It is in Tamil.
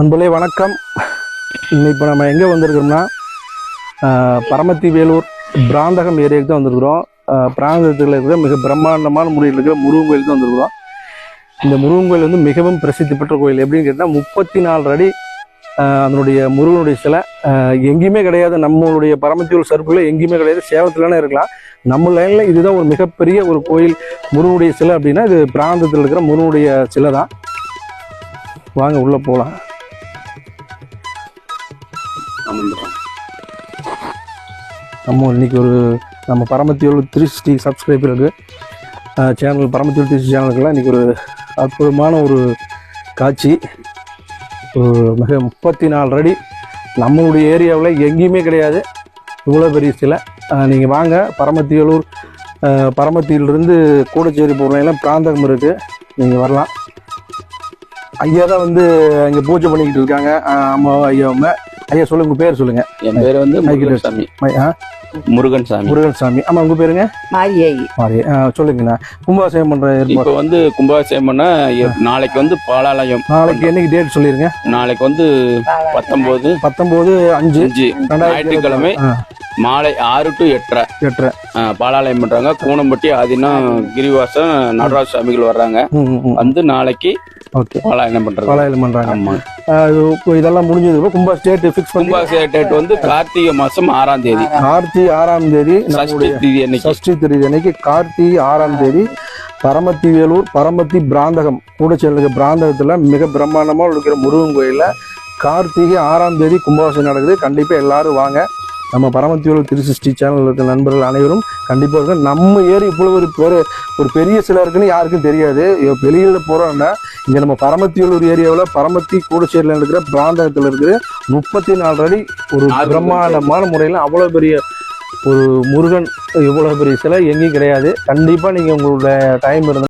நண்பர்களே வணக்கம். இப்போ நம்ம எங்கே வந்திருக்கிறோம்னா பரமத்தி வேலூர் பிராந்தகம் ஏரியாவுக்கு தான் வந்திருக்கிறோம். பிராந்தகத்தில் இருக்கிற மிக பிரம்மாண்டமான முறையில் இருக்கிற முருகன் கோயிலுக்கு தான் வந்திருக்கிறோம். இந்த முருகன் கோயில் வந்து மிகவும் பிரசித்தி பெற்ற கோயில். எப்படின்னு கேட்டால் 34 அடி அதனுடைய முருகனுடைய சிலை எங்கேயுமே கிடையாது. நம்மளுடைய பரமத்தி வேலூர் சர்க்கிளில் எங்கேயுமே கிடையாது. சேலத்துலலாம் இருக்கலாம். நம்ம லைனில் இதுதான் ஒரு மிகப்பெரிய ஒரு கோயில் முருகனுடைய சிலை. அப்படின்னா இது பிராந்தத்தில் இருக்கிற முருகனுடைய சிலை தான். வாங்க உள்ளே போகலாம். நம்ம இன்னைக்கு நம்ம பரமத்தி வேலூர் 360 சப்ஸ்கிரைபருக்கு சேனல் பரமத்தி வேலூர் 360 சேனலுக்கெல்லாம் இன்றைக்கி ஒரு அற்புதமான ஒரு காட்சி. மிக 34 அடி நம்மளுடைய ஏரியாவில் எங்கேயுமே கிடையாது இவ்வளோ பெரிய சிலை. நீங்கள் வாங்க, பரமத்தி வேலூர் பரமத்தியிலிருந்து கூடச்சேரி போகிறவங்களாம் பிராந்தகம் இருக்குது, நீங்கள் வரலாம். ஐயா தான் வந்து இங்கே பூஜை பண்ணிக்கிட்டு இருக்காங்க. அம்மா ஐயாவுங்க. ஐயா சொல்லுங்க, உங்கள் பேர் சொல்லுங்கள். என் பேர் வந்து முருகன்சாமி. முருகன்சாமி. ஆமாம், உங்கள் பேருங்க? மாரி. சொல்லுங்கண்ணா. கும்பாபிஷேகம் பண்ணுற இப்போ வந்து கும்பாபிஷேகம் பண்ண நாளைக்கு வந்து பாலாலயம். நாளைக்கு என்னைக்கு டேட் சொல்லிடுங்க. நாளைக்கு வந்து 19/5 ஞாயிற்றுக்கிழமை மாலை 6 to 8:30 பாலாலயம் பண்றாங்க. கூனம்பட்டி ஆதினா கிரிவாசம் நடராஜ சுவாமிகள் வர்றாங்க. வந்து நாளைக்கு பாலாயனம் பண்றாங்க. ஆமா, இதெல்லாம் முடிஞ்சது. கும்பாபிஷேக டேட் வந்து கார்த்திகை மாசம் 6ஆம் தேதி. கார்த்திகை 6ஆம் தேதி சஷ்டி திதி அன்னைக்கு கார்த்திகை 6ஆம் தேதி பரமத்தி வேலூர் பரமத்தி பிராந்தகம் கூடச்சேரி பிராந்தகத்துல மிக பிரம்மாண்டமா இருக்கிற முருகன் கோயில்ல கார்த்திகை 6ஆம் தேதி கும்பாபிஷேகம் நடக்குது. கண்டிப்பா எல்லாரும் வாங்க. நம்ம பரமத்தி வேலூர் 360 சேனல் இருக்கிற நண்பர்கள் அனைவரும் கண்டிப்பாக இருக்கு. நம்ம ஏரி இவ்வளோ ஒரு பெரிய சிலை இருக்குன்னு யாருக்கும் தெரியாது. வெளியில் போகிறோம்னா இங்கே நம்ம பரமத்தி வேலூர் ஏரியாவில் பரமத்தி கூடச்சேரியில் இருக்கிற பிராந்தகத்தில் இருக்கிற 34 அடி ஒரு பிரம்மாண்டமான முறையில் அவ்வளோ பெரிய ஒரு முருகன் இவ்வளோ பெரிய சிலை எங்கேயும் கிடையாது. கண்டிப்பாக நீங்கள் உங்களோட டைம் இருந்தால்